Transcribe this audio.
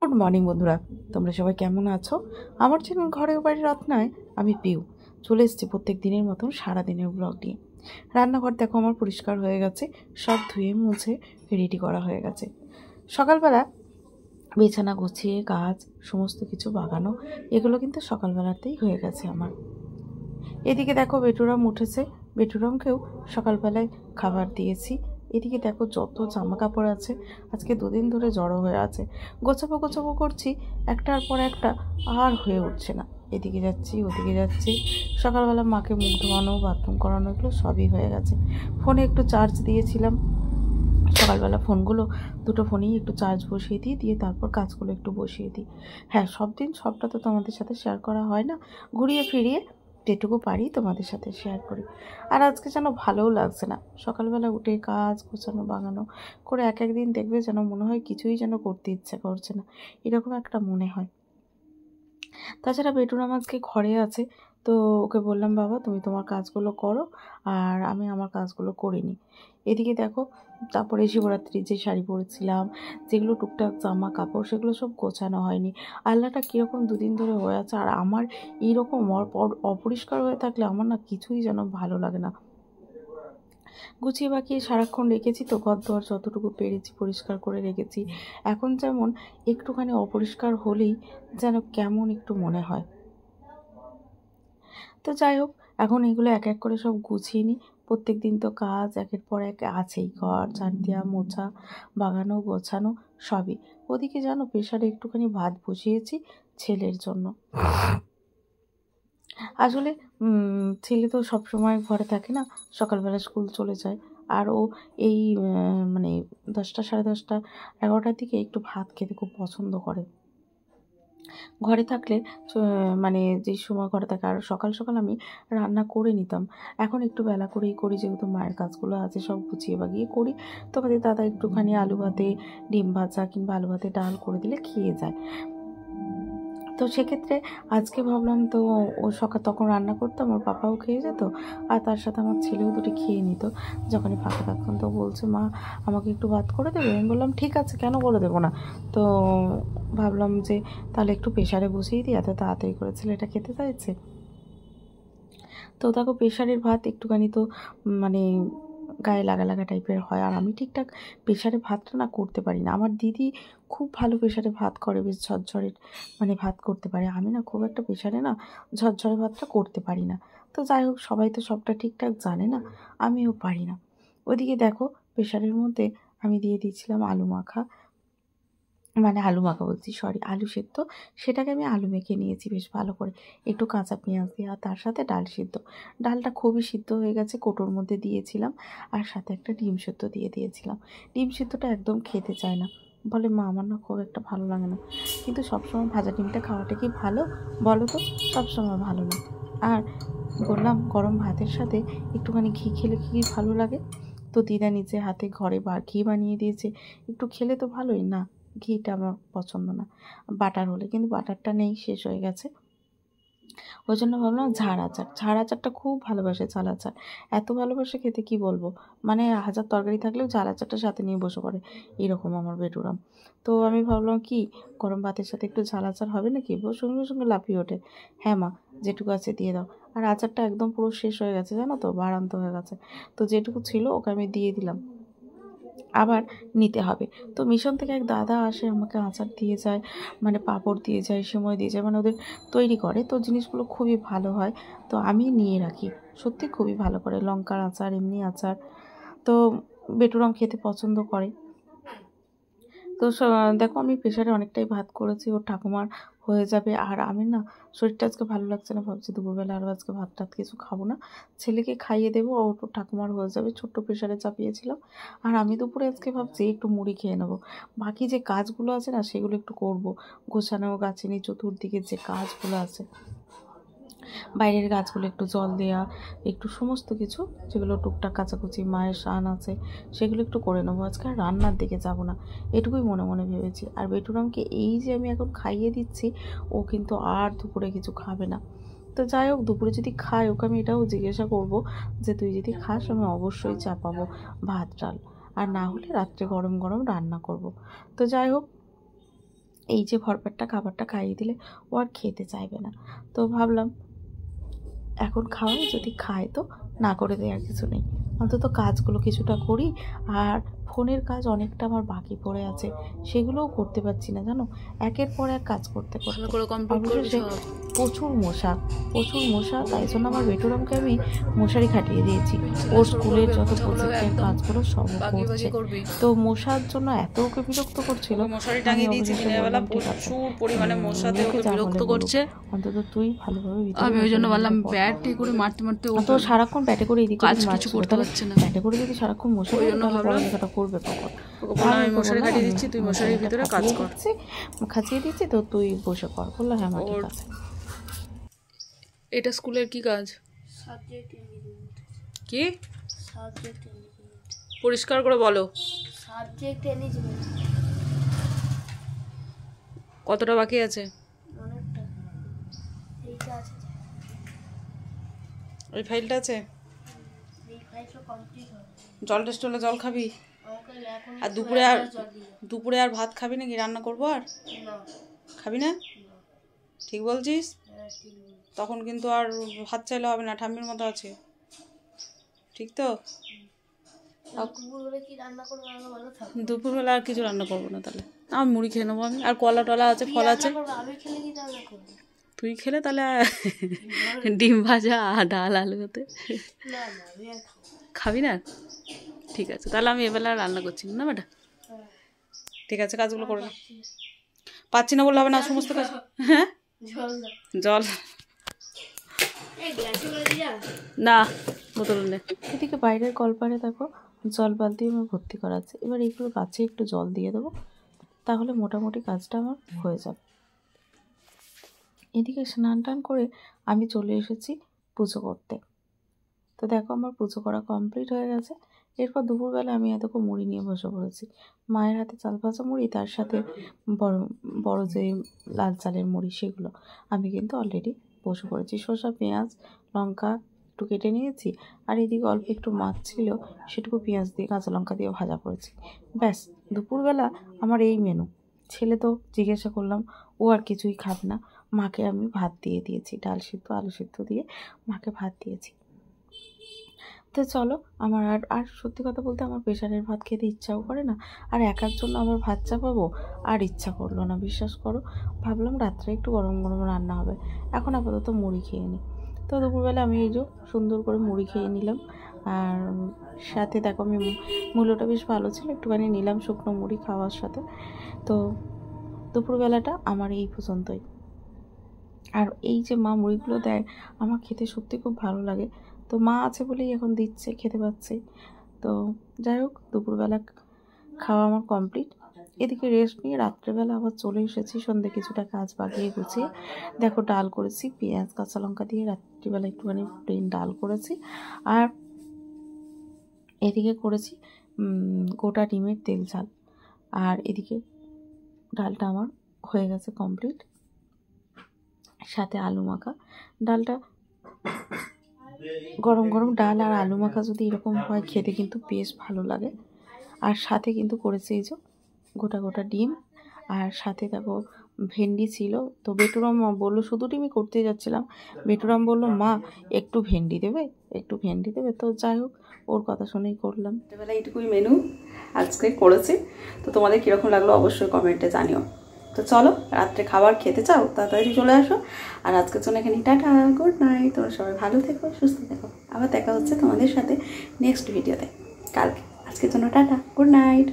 Good morning বন্ধুরা, তোমরা সবাই কেমন আছো? আমার চ্যানেল ঘরের বাড়ি রত্নায় আমি পিউ চলে এসেছি প্রত্যেক দিনের মতন সারাদিনের ব্লগ নিয়ে। রান্নাঘর দেখো আমার পরিষ্কার হয়ে গেছে, সব ধুয়ে মুছে রেডি করা হয়ে গেছে। সকালবেলা বিছানা গুছিয়ে কাজ সমস্ত কিছু বাগানো, এগুলো কিন্তু সকালবেলাতেই হয়ে গেছে আমার। এদিকে দেখো বেটুরাম উঠেছে, বেটুরামকেও সকালবেলায় খাবার দিয়েছি। এদিকে দেখো যত জামা কাপড় আছে, আজকে দুদিন ধরে জড়ো হয়ে আছে, গোছাবো গোছাবো করছি, একটার পর একটা আর হয়ে উঠছে না। এদিকে যাচ্ছি ওদিকে যাচ্ছি, সকালবেলা মাকে মুখ ধোয়ানো বাথরুম করানো এগুলো সবই হয়ে গেছে। ফোনে একটু চার্জ দিয়েছিলাম, সকালবেলা ফোনগুলো দুটো ফোনেই একটু চার্জ বসিয়ে দিয়ে তারপর কাজগুলো একটু বসিয়ে দিই। হ্যাঁ, সব দিন সবটা তো তোমাদের সাথে শেয়ার করা হয় না, ঘুরিয়ে ফিরিয়ে যেটুকু পারি তোমাদের সাথে শেয়ার করি। আর আজকে যেন ভালোও লাগছে না, সকালবেলা উঠে কাজ গোছানো বাগানো করে এক একদিন দেখবে যেন মনে হয় কিছুই যেন করতে ইচ্ছা করছে না, এরকম একটা মনে হয়। তাছাড়া বেটুরাম আজকে ঘরে আছে, তো ওকে বললাম বাবা তুমি তোমার কাজগুলো করো আর আমি আমার কাজগুলো করে নিই। এদিকে দেখো তারপরে শিবরাত্রির যে শাড়ি পরেছিলাম, যেগুলো টুকটাক জামা কাপড় সেগুলো সব গোছানো হয়নি। আল্লাহটা কীরকম দুদিন ধরে হয়ে আছে, আর আমার এইরকম অপরিষ্কার হয়ে থাকলে আমার না কিছুই যেন ভালো লাগে না। গুছিয়ে বাকিয়ে সারাক্ষণ রেখেছি তো, ঘরদোর যতটুকু পেরেছি পরিষ্কার করে রেখেছি। এখন যেমন একটুখানি অপরিষ্কার হলেই যেন কেমন একটু মনে হয়। তো যাই হোক, এখন এগুলো এক এক করে সব গুছিয়ে নিই। প্রত্যেক দিন তো কাজ একের পর এক আছেই, ঘর ঝাড় দেওয়া মোছা বাগানো গোছানো সবই। ওদিকে জানো প্রেশারে একটুখানি ভাত বসিয়েছি ছেলের জন্য। আসলে ছেলে তো সবসময় ঘরে থাকে না, সকালবেলা স্কুল চলে যায়। আর ও এই মানে 10টা সাড়ে 10টা 11টার দিকে একটু ভাত খেতে খুব পছন্দ করে। ঘরে থাকলে মানে যেই সময় ঘরে থাকে, আর সকাল সকাল আমি রান্না করে নিতাম। এখন একটু বেলা করেই করি, যেহেতু মায়ের কাজগুলো আছে সব গুছিয়ে বাগিয়ে করি। তোমাদের দাদা একটুখানি আলু ভাতে ডিম ভাজা কিংবা আলু ভাতে ডাল করে দিলে খেয়ে যায়। তো সেক্ষেত্রে আজকে ভাবলাম তো ও সকাল তখন রান্না করতাম, ওর পাপাও খেয়ে যেত আর তার সাথে আমার ছেলেও দুটো খেয়ে নিত। যখনই ফাঁকা থাকতাম তো বলছে মা আমাকে একটু ভাত করে দেবে, আমি বললাম ঠিক আছে কেন করে দেবো না। তো ভাবলাম যে তাহলে একটু প্রেশারে বসিয়ে দিই, এত তাড়াতাড়ি করে ছেলেটা খেতে চাইছে। তো দেখো প্রেশারের ভাত একটুখানি তো মানে গায়ে লাগা লাগা টাইপের হয়, আর আমি ঠিকঠাক প্রেশারে ভাতটা না করতে পারি না। আমার দিদি খুব ভালো প্রেশারে ভাত করে, বেশ ঝরঝরে মানে ভাত করতে পারে। আমি না খুব একটা প্রেশারে না ঝরঝরে ভাতটা করতে পারি না। তো যাই হোক, সবাই তো সবটা ঠিকঠাক জানে না, আমিও পারি না। ওইদিকে দেখো প্রেশারের মধ্যে আমি দিয়ে দিয়েছিলাম আলু মাখা, মানে আলু মাখা বলছি সরি, আলু সেদ্ধ। সেটাকে আমি আলু মেখে নিয়েছি বেশ ভালো করে, একটু কাঁচা পেঁয়াজ দিয়ে, আর তার সাথে ডাল সিদ্ধ। ডালটা খুবই সিদ্ধ হয়ে গেছে, কোটোর মধ্যে দিয়েছিলাম, আর সাথে একটা ডিম সিদ্ধ দিয়ে দিয়েছিলাম। ডিম সিদ্ধটা একদম খেতে চায় না, বলে মা আমার না খুব একটা ভালো লাগে না। কিন্তু সবসময় ভাজা ডিমটা খাওয়াটা কি ভালো বলো তো? সবসময় ভালো না। আর বললাম গরম ভাতের সাথে একটুখানি ঘি খেলে কি ভালো লাগে। তো দিদা নিজে হাতে ঘরে ঘি বানিয়ে দিয়েছে, একটু খেলে তো ভালোই না। ঘিটা আমার পছন্দ না, বাটার হলে, কিন্তু বাটারটা নেই, শেষ হয়ে গেছে। ওই জন্য ভাবলাম ঝাড় আচার, ঝাড় আচারটা খুব ভালোবাসে, ঝাল আচার এত ভালোবাসে খেতে কি বলবো। মানে হাজার তরকারি থাকলেও ঝাল আচারটা সাথে নিয়ে বসে পড়ে, এরকম আমার বেটুরাম। তো আমি ভাবলাম কি গরম ভাতের সাথে একটু ঝাল আচার হবে নাকি, সঙ্গে সঙ্গে লাফিয়ে ওঠে, হ্যাঁ মা যেটুকু আছে দিয়ে দাও। আর আচারটা একদম পুরো শেষ হয়ে গেছে জানো তো, বাড়ান্ত হয়ে গেছে। তো যেটুকু ছিল ওকে আমি দিয়ে দিলাম, আবার নিতে হবে। তো মিশন থেকে এক দাদা আসে, আমাকে আচার দিয়ে যায়, মানে পাঁপড় দিয়ে যায়, সিমই দিয়ে যায়, মানে ওদের তৈরি করে, তো জিনিসগুলো খুবই ভালো হয়। তো আমি নিয়ে রাখি, সত্যি খুবই ভালো করে, লঙ্কার আচার এমনি আচার। তো বেটুরাম খেতে পছন্দ করে। তো দেখো আমি প্রেশারে অনেকটাই ভাত করেছি, ওর ঠাকুমার হয়ে যাবে। আর আমি না শরীরটা আজকে ভালো লাগছে না, ভাবছি দুপুরবেলা আরও আজকে ভাত টাত কিছু খাবো না, ছেলেকে খাইয়ে দেবো, ওর ঠাকুমার হয়ে যাবে, ছোট্ট প্রেশারে চাপিয়েছিলাম। আর আমি দুপুরে আজকে ভাবছি একটু মুড়ি খেয়ে নেবো। বাকি যে কাজগুলো আছে না সেগুলো একটু করবো, গোছানো গাছিনি চতুর্দিকে যে কাজগুলো আছে, বাইরের গাছগুলো একটু জল দেওয়া, একটু সমস্ত কিছু যেগুলো টুকটাক কাচাকুচি মায়ের শান আছে সেগুলো একটু করে নেবো। আজকে আর রান্নার দিকে যাব না, এটুকুই মনে মনে ভেবেছি। আর বেটুরামকে এই যে আমি এখন খাইয়ে দিচ্ছি, ও কিন্তু আর দুপুরে কিছু খাবে না। তো যাই হোক, দুপুরে যদি খায় ওকে আমি এটাও জিজ্ঞাসা করব যে তুই যদি খাস আমি অবশ্যই চাপাবো ভাত ডাল, আর না হলে রাত্রে গরম গরম রান্না করব। তো যাই হোক, এই যে ভরপেটটা খাবারটা খাইয়ে দিলে ও আর খেতে চাইবে না। তো ভাবলাম এখন খাওয়াই, যদি খায় তো না করে দেওয়ার কিছু নেই, অন্তত কাজগুলো কিছুটা করি। আর ফোনের কাজ অনেকটা আমার বাকি পড়ে আছে, সেগুলোও করতে পারছি না জানো, একের পর এক কাজ করতে করতে। অবশেষে প্রচুর মশা, তাই জন্য আমার বেটুরামকে আমি মশারি খাটিয়ে দিয়েছি। ওর স্কুলের যত প্রজেক্টের কাজগুলো সব করছে। তো মশার জন্য এত ওকে বিরক্ত করছিল, আমি অবশেষে বললাম ঠিক আছে, ওকে যা বলে বলুক, অন্তত তুই ভালোভাবে আমি ওই জন্য বললাম ব্যাটে করে মারতে মারতে তো সারাক্ষণ ব্যাটে করে এদিকে কিছু করতে পারছে না। ব্যাটে করে যদি সারাক্ষণ মশারি, তাহলে পড়ালেখাটা করবে কখন? আমি মশারি খাটিয়ে দিচ্ছি, তুই মশারির ভিতরে কাজ কর। খাচিয়ে দিচ্ছি তো তুই বসে কর। বললো হ্যাঁ মা ঠিক আছে। এটা স্কুলের কি কাজ? কি পরিষ্কার করে বলো। কতটা বাকি আছে? ওই ফাইলটা আছে। জল টেস্ট হলে জল খাবি? আর দুপুরে আর ভাত খাবি নাকি? রান্না করবো আর খাবি না? ঠিক বলছিস? তখন কিন্তু আর ভাত চাইলে হবে না, ঠাম্মির মতো আছে, ঠিক তো? দুপুরবেলা আর কিছু রান্না করবো না, তাহলে আমি মুড়ি খেয়ে নেবো। আমি আর কলা টলা আছে, ফল আছে। তুই খেলে তাহলে ডিম ভাজা ডাল আলু হতে খাবি না? ঠিক আছে, তাহলে আমি এবেলা রান্না করছি না বেটা। ঠিক আছে, কাজগুলো করে না। পাচ্ছি না বললে হবে না, সমস্ত কাজ। হ্যাঁ জল না, বোতল নেই। এদিকে বাইরের কলপারে দেখো জল বালতি আমার ভর্তি করা আছে। এবার এইগুলো গাছে একটু জল দিয়ে দেবো, তাহলে মোটামুটি কাজটা আমার হয়ে যাবে। এদিকে স্নান টান করে আমি চলে এসেছি পুজো করতে। তো দেখো আমার পুজো করা কমপ্লিট হয়ে গেছে। এরপর দুপুরবেলা আমি এতক্ষণ মুড়ি নিয়ে বসে পড়েছি। মায়ের হাতে চাল ভাজা মুড়ি, তার সাথে বড় বড় যে লাল চালের মুড়ি, সেগুলো আমি কিন্তু অলরেডি বসে পড়েছি। শসা পেঁয়াজ লঙ্কা একটু কেটে নিয়েছি, আর এদিকে অল্প একটু মাছ ছিল, সেটুকু পেঁয়াজ দিয়ে কাঁচা লঙ্কা দিয়ে ভাজা করেছি। ব্যাস, দুপুরবেলা আমার এই মেনু। ছেলে তো জিজ্ঞাসা করলাম, ও আর কিছুই খাবে না। মাকে আমি ভাত দিয়ে দিয়েছি, ডাল সিদ্ধ আলু সিদ্ধ দিয়ে মাকে ভাত দিয়েছি। তো চলো, আমার আর সত্যি কথা বলতে আমার প্রেশারের ভাত খেতে ইচ্ছাও করে না, আর একার জন্য আবার ভাত চাপাবো আর ইচ্ছা করলো না, বিশ্বাস করো। ভাবলাম রাত্রে একটু গরম গরম রান্না হবে, এখন আপাতত মুড়ি খেয়ে নিই। তো দুপুরবেলা আমি এই যে সুন্দর করে মুড়ি খেয়ে নিলাম। আর সাথে দেখো আমি মূল্যটা বেশ ভালো ছিল, একটুখানি নিলাম শুকনো মুড়ি খাওয়ার সাথে। তো দুপুরবেলাটা আমার এই পর্যন্তই। আর এই যে মা মুড়িগুলো দেয়, আমার খেতে সত্যি খুব ভালো লাগে। তো মা আছে বলেই এখন দিচ্ছে, খেতে পাচ্ছি। তো যাই হোক, দুপুরবেলা খাওয়া আমার কমপ্লিট। এদিকে রেস্ট নিয়ে রাত্রেবেলা আবার চলে এসেছি সন্ধ্যে কিছুটা কাজ বাগিয়ে গুছিয়ে। দেখো ডাল করেছি পেঁয়াজ কাঁচা লঙ্কা দিয়ে, রাত্রিবেলা একটুখানি প্লেন ডাল করেছি। আর এদিকে করেছি গোটা ডিমের তেল ঝাল। আর এদিকে ডালটা আমার হয়ে গেছে কমপ্লিট, সাথে আলু মাখা। ডালটা গরম গরম ডাল আর আলু মাখা যদি এরকম হয়, খেতে কিন্তু বেশ ভালো লাগে। আর সাথে কিন্তু করেছে এই যে গোটা গোটা ডিম, আর সাথে দেখো ভেন্ডি ছিল। তো বেটুরাম বললো, শুধু ডিমই করতে যাচ্ছিলাম, বেটুরাম বললো মা একটু ভেন্ডি দেবে। তো যাই হোক, ওর কথা শুনেই করলাম। রাত্রেবেলা এইটুকুই মেনু আজকে করেছি। তো তোমাদের কীরকম লাগলো অবশ্যই কমেন্টে জানিও। তো চলো, রাত্রে খাবার খেতে চাও তাড়াতাড়ি চলে আসো। আর আজকের জন্য এখানে টাটা, গুড নাইট। তোমরা সবাই ভালো থেকো, সুস্থ থেকো। আবার দেখা হচ্ছে তোমাদের সাথে নেক্সট ভিডিওতে কালকে। আজকের জন্য টাটা, গুড নাইট।